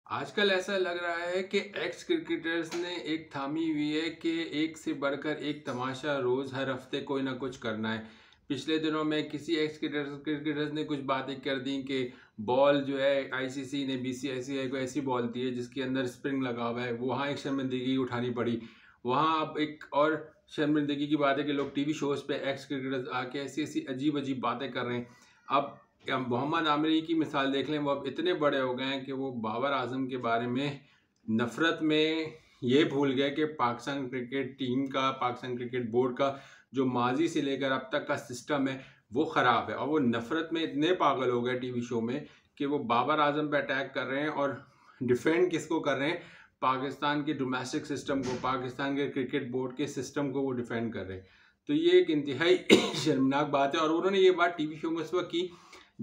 आजकल ऐसा लग रहा है कि एक्स क्रिकेटर्स ने एक थामी हुई है कि एक से बढ़कर एक तमाशा रोज हर हफ्ते कोई ना कुछ करना है। पिछले दिनों में किसी एक्स क्रिकेटर्स ने कुछ बातें कर दी कि बॉल जो है आईसीसी ने बीसीसीआई को ऐसी बॉल दी है जिसके अंदर स्प्रिंग लगा हुआ है, वहाँ एक शर्मिंदगी उठानी पड़ी। वहाँ अब एक और शर्मिंदगी की बात है कि लोग टीवी शोज पे एक्स क्रिकेटर्स आके ऐसी ऐसी अजीब अजीब बातें कर रहे हैं। अब मोहम्मद आमिरी की मिसाल देख लें, वो अब इतने बड़े हो गए हैं कि वो बाबर आजम के बारे में नफरत में ये भूल गए कि पाकिस्तान क्रिकेट टीम का, पाकिस्तान क्रिकेट बोर्ड का जो माजी से लेकर अब तक का सिस्टम है वो ख़राब है। और वो नफरत में इतने पागल हो गए टीवी शो में कि वो बाबर आजम पे अटैक कर रहे हैं और डिफेंड किसको कर रहे हैं? पाकिस्तान के डोमेस्टिक सिस्टम को, पाकिस्तान के क्रिकेट बोर्ड के सिस्टम को वो डिफेंड कर रहे हैं। तो ये एक इंतहाई शर्मनाक बात है। और उन्होंने ये बात टीवी शो में उस वक्त की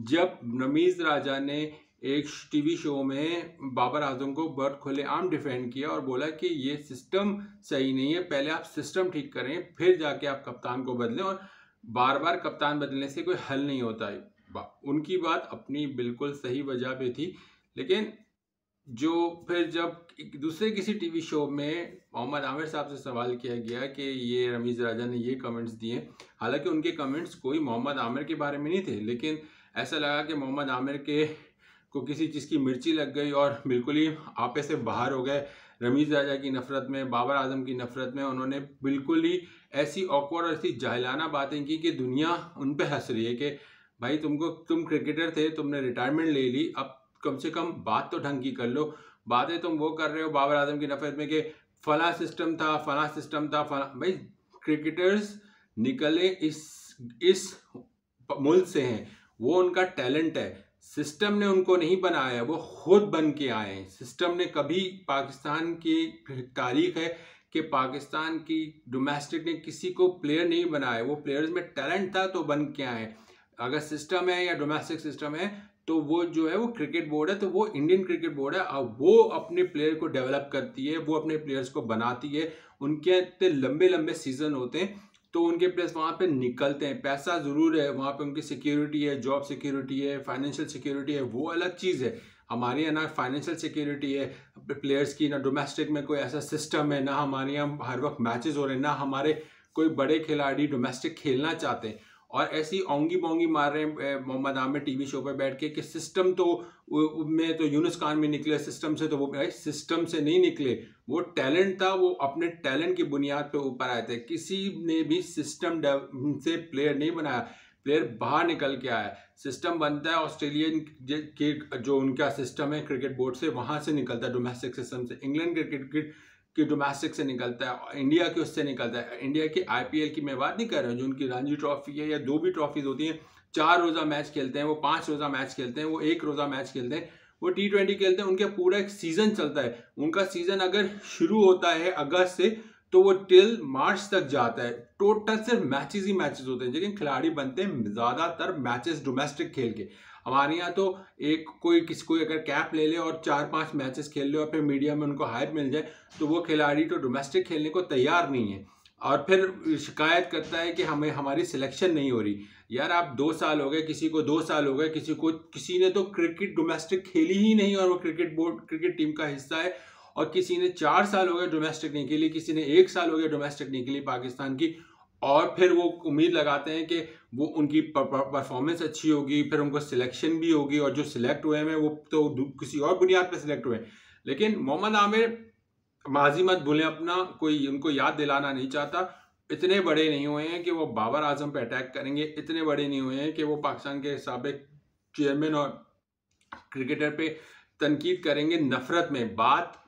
जब रमीज राजा ने एक टीवी शो में बाबर आजम को बहुत खुलेआम डिफेंड किया और बोला कि ये सिस्टम सही नहीं है, पहले आप सिस्टम ठीक करें फिर जाके आप कप्तान को बदलें, और बार बार कप्तान बदलने से कोई हल नहीं होता है। उनकी बात अपनी बिल्कुल सही वजह पे थी, लेकिन जो फिर जब दूसरे किसी टीवी शो में मोहम्मद आमिर साहब से सवाल किया गया कि ये रमीज राजा ने ये कमेंट्स दिए, हालांकि उनके कमेंट्स कोई मोहम्मद आमिर के बारे में नहीं थे, लेकिन ऐसा लगा कि मोहम्मद आमिर के को किसी चीज़ की मिर्ची लग गई और बिल्कुल ही आपे से बाहर हो गए। रमीज राजा की नफ़रत में, बाबर आजम की नफ़रत में उन्होंने बिल्कुल ही ऐसी ऑकवर्ड और ऐसी जाहिलाना बातें की कि दुनिया उन पे हंस रही है कि भाई तुम क्रिकेटर थे, तुमने रिटायरमेंट ले ली, अब कम से कम बात तो ढंग की कर लो। बातें तुम वो कर रहे हो बाबर आजम की नफ़रत में कि फला सिस्टम था, फला सिस्टम था, फला। भाई क्रिकेटर्स निकले इस मुल्क से हैं, वो उनका टैलेंट है। सिस्टम ने उनको नहीं बनाया, वो खुद बन के आए हैं। सिस्टम ने कभी, पाकिस्तान की तारीख है कि पाकिस्तान की डोमेस्टिक ने किसी को प्लेयर नहीं बनाया, वो प्लेयर्स में टैलेंट था तो बन के आए। अगर सिस्टम है या डोमेस्टिक सिस्टम है तो वो जो है वो क्रिकेट बोर्ड है, तो वो इंडियन क्रिकेट बोर्ड है। अब वो अपने प्लेयर को डेवलप करती है, वो अपने प्लेयर्स को बनाती है। उनके इतने लंबे लंबे सीजन होते हैं तो उनके प्लेयर्स वहाँ पे निकलते हैं। पैसा ज़रूर है वहाँ पे, उनकी सिक्योरिटी है, जॉब सिक्योरिटी है, फाइनेंशियल सिक्योरिटी है, वो अलग चीज़ है। हमारे यहाँ ना फाइनेंशियल सिक्योरिटी है प्लेयर्स की, ना डोमेस्टिक में कोई ऐसा सिस्टम है, ना हमारे यहाँ हर वक्त मैचेस हो रहे हैं, ना हमारे कोई बड़े खिलाड़ी डोमेस्टिक खेलना चाहते हैं। और ऐसी ओंगी बोंगी मार रहे हैं मोहम्मद आमिर टीवी शो पे बैठ के कि सिस्टम तो में तो यूनुस खान भी निकले सिस्टम से, तो वो भाई सिस्टम से नहीं निकले, वो टैलेंट था, वो अपने टैलेंट की बुनियाद पे ऊपर आए थे। किसी ने भी सिस्टम से प्लेयर नहीं बनाया, प्लेयर बाहर निकल के आया। सिस्टम बनता है ऑस्ट्रेलियन के जो उनका सिस्टम है क्रिकेट बोर्ड से, वहां से निकलता है डोमेस्टिक सिस्टम से। इंग्लैंड क्रिकेट कि डोमेस्टिक से निकलता है, इंडिया के उससे निकलता है। इंडिया की आईपीएल की मैं बात नहीं कर रहा हूँ, जो उनकी रणजी ट्रॉफी है या दो भी ट्रॉफीज होती हैं, 4 रोज़ा मैच खेलते हैं, वो 5 रोज़ा मैच खेलते हैं, वो 1 रोज़ा मैच खेलते हैं, वो T20 खेलते हैं। उनके पूरा एक सीजन चलता है। उनका सीजन अगर शुरू होता है अगस्त से तो वो टिल मार्च तक जाता है। टोटल सिर्फ मैचेस ही मैचेस होते हैं, लेकिन खिलाड़ी बनते हैं ज़्यादातर मैचेस डोमेस्टिक खेल के। हमारे यहाँ तो एक किसी कोई अगर कैप ले ले और 4-5 मैचेस खेल ले और फिर मीडिया में उनको हाइप मिल जाए तो वो खिलाड़ी तो डोमेस्टिक खेलने को तैयार नहीं है, और फिर शिकायत करता है कि हमें हमारी सिलेक्शन नहीं हो रही। यार आप 2 साल हो गए, किसी को 2 साल हो गए, किसी ने तो क्रिकेट डोमेस्टिक खेली ही नहीं और वो क्रिकेट बोर्ड क्रिकेट टीम का हिस्सा है, और किसी ने 4 साल हो गए डोमेस्टिक नहीं खेली, किसी ने 1 साल हो गया डोमेस्टिक नहीं खेली पाकिस्तान की। और फिर वो उम्मीद लगाते हैं कि वो उनकी परफॉर्मेंस अच्छी होगी, फिर उनको सिलेक्शन भी होगी, और जो सिलेक्ट हुए हैं वो तो किसी और बुनियाद पर सिलेक्ट हुए हैं। लेकिन मोहम्मद आमिर माजी मत भूलें अपना, कोई उनको याद दिलाना नहीं चाहता। इतने बड़े नहीं हुए हैं कि वो बाबर आजम पे अटैक करेंगे, इतने बड़े नहीं हुए हैं कि वो पाकिस्तान के साबिक चेयरमैन और क्रिकेटर पे तनकीद करेंगे नफरत में। बात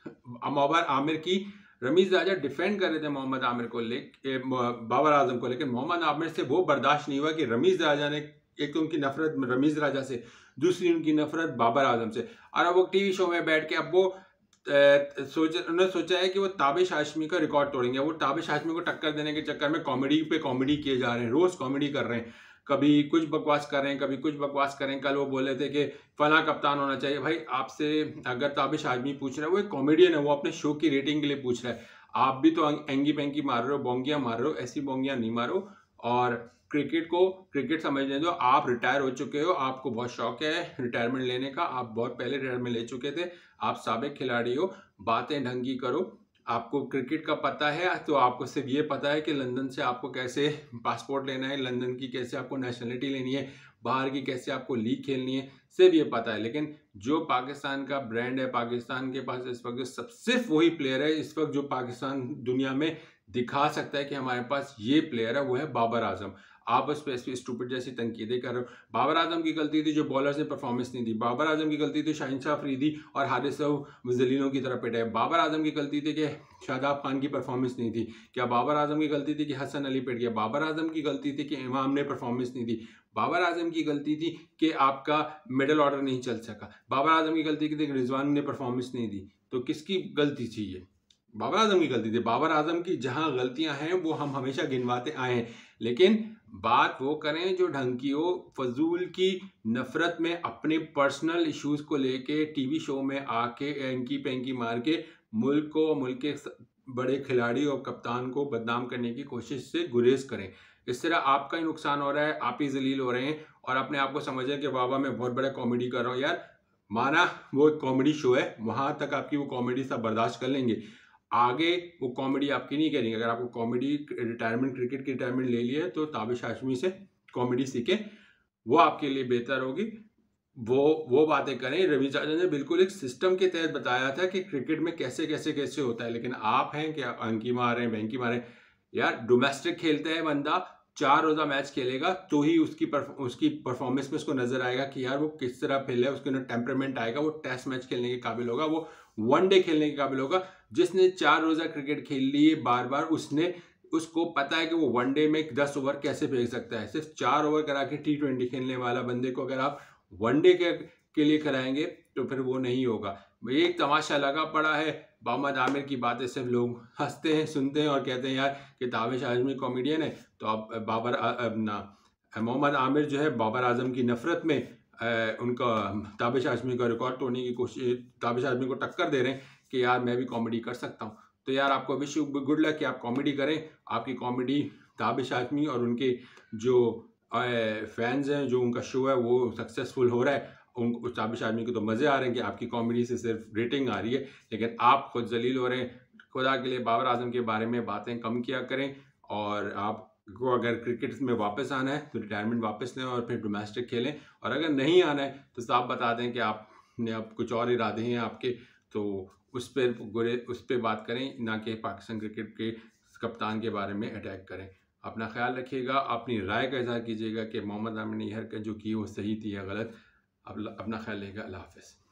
मोहम्मद आमिर की, रमीज राजा डिफेंड कर रहे थे मोहम्मद आमिर को बाबर आजम को, लेकिन मोहम्मद आमिर से वो बर्दाश्त नहीं हुआ कि रमीज राजा ने, एक तो उनकी नफरत रमीज राजा से, दूसरी उनकी नफरत बाबर आजम से। और अब वो टीवी शो में बैठ के अब वो उन्होंने सोचा है कि वो ताबिश हाशमी का रिकॉर्ड तोड़ेंगे। वो ताबिश हाशमी को टक्कर देने के चक्कर में कॉमेडी पे कॉमेडी किए जा रहे हैं, रोज कॉमेडी कर रहे हैं, कभी कुछ बकवास कर रहे हैं, कभी कुछ बकवास कर रहे हैं। कल वो बोले थे कि फला कप्तान होना चाहिए। भाई आपसे अगर ताबिश हाशमी पूछ रहा है, वो एक कॉमेडियन है, वो अपने शो की रेटिंग के लिए पूछ रहा है। आप भी तो एंगी पेंगी मार रहे हो, बोंगियां मार रहे हो, ऐसी बोंगियां नहीं मारो। और क्रिकेट समझने दो। आप रिटायर हो चुके हो, आपको बहुत शौक है रिटायरमेंट लेने का, आप बहुत पहले रिटायरमेंट ले चुके थे, आप साबिक खिलाड़ी हो, बातें ढंग की करो। आपको क्रिकेट का पता है तो आपको सिर्फ ये पता है कि लंदन से आपको कैसे पासपोर्ट लेना है, लंदन की कैसे आपको नेशनलिटी लेनी है, बाहर की कैसे आपको लीग खेलनी है, सिर्फ ये पता है। लेकिन जो पाकिस्तान का ब्रांड है, पाकिस्तान के पास इस वक्त सब सिर्फ वही प्लेयर है इस वक्त जो पाकिस्तान दुनिया में दिखा सकता है कि हमारे पास ये प्लेयर है, वो है बाबर आजम। आप उस पर स्टूपिड जैसी तनकीदें कर रहे हो। बाबर आजम की गलती थी जो बॉलर्स ने परफॉर्मेंस नहीं दी, बाबर आजम की गलती थी शाहिनशाह अफरीदी और हारिस मुजलिनों की तरफ पिटे, बाबर आजम की गलती थी कि शादाब खान की परफॉर्मेंस नहीं थी, क्या बाबर आजम की गलती थी कि हसन अली पिट गया, बाबर आजम की गलती थी कि इमाम ने परफॉर्मेंस नहीं दी, बाबर आजम की गलती थी कि आपका मिडिल ऑर्डर नहीं चल सका, बाबर आजम की गलती थी कि रिजवान ने परफॉर्मेंस नहीं दी। तो किसकी गलती थी ये? बाबर आजम की गलती थी। बाबर आजम की जहां गलतियां हैं वो हम हमेशा गिनवाते आए हैं, लेकिन बात वो करें जो ढंग की हो। फजूल की नफरत में अपने पर्सनल इश्यूज को लेके टीवी शो में आके एंकी पेंकी मार के मुल्क को, मुल्क के बड़े खिलाड़ी और कप्तान को बदनाम करने की कोशिश से गुरेज करें। इस तरह आपका ही नुकसान हो रहा है, आप ही जलील हो रहे हैं और अपने आप को समझें कि बाबा मैं बहुत बड़ा कॉमेडी कर रहा हूँ। यार माना वो एक कॉमेडी शो है, वहां तक आपकी वो कॉमेडी सब बर्दाश्त कर लेंगे, आगे वो कॉमेडी आपकी नहीं करेंगे। अगर आपको कॉमेडी रिटायरमेंट, क्रिकेट की रिटायरमेंट ले लिया है तो ताबिश हाशमी से कॉमेडी सीखें, वो आपके लिए बेहतर होगी। वो बातें करें। रवि चाचा ने बिल्कुल एक सिस्टम के तहत बताया था कि क्रिकेट में कैसे कैसे कैसे होता है, लेकिन आप हैं कि अंकी मार रहे हैं, बैंकी मार रहे हैं। यार डोमेस्टिक खेलता है बंदा, 4 रोजा मैच खेलेगा तो ही उसकी परफॉर्मेंस में उसको नजर आएगा कि यार वो किस तरह खेले, उसके अंदर टेम्परामेंट आएगा, वो टेस्ट मैच खेलने के काबिल होगा, वो वनडे खेलने के काबिल होगा। जिसने 4 रोजा क्रिकेट खेल ली है बार बार, उसको पता है कि वो वनडे में 10 ओवर कैसे फेंक सकता है। सिर्फ 4 ओवर करा के T20 खेलने वाला बंदे को अगर आप वनडे के लिए कराएंगे तो फिर वो नहीं होगा। एक तमाशा लगा पड़ा है, मोहम्मद आमिर की बातें सिर्फ लोग हंसते हैं, सुनते हैं और कहते हैं यार कि ताबिश हाशमी कॉमेडियन है, तो अब मोहम्मद आमिर जो है बाबर आजम की नफरत में उनका ताबिश हाशमी का रिकॉर्ड तोड़ने की कोशिश, ताबिश हाशमी को टक्कर दे रहे हैं कि यार मैं भी कॉमेडी कर सकता हूँ। तो यार आपको विश गुड लक कि आप कॉमेडी करें। आपकी कॉमेडी ताबिश हाशमी और उनके जो फैंस हैं, जो उनका शो है वो सक्सेसफुल हो रहा है, उन ताबिश हाशमी को तो मज़े आ रहे हैं कि आपकी कॉमेडी से सिर्फ रेटिंग आ रही है, लेकिन आप खुद जलील हो रहे हैं। खुदा के लिए बाबर आजम के बारे में बातें कम किया करें, और आपको अगर क्रिकेट में वापस आना है तो रिटायरमेंट वापस लें और फिर डोमेस्टिक खेलें, और अगर नहीं आना है तो साफ बता दें कि आपने अब कुछ और इरादे हैं आपके, तो उस पर बात करें, ना कि पाकिस्तान क्रिकेट के कप्तान के बारे में अटैक करें। अपना ख्याल रखिएगा, अपनी राय का इज़हार कीजिएगा कि मोहम्मद आमिर ने यह हरकत जो की वो सही थी या गलत। अपना ख्याल रखिएगा। अल्लाह हाफ़िज़।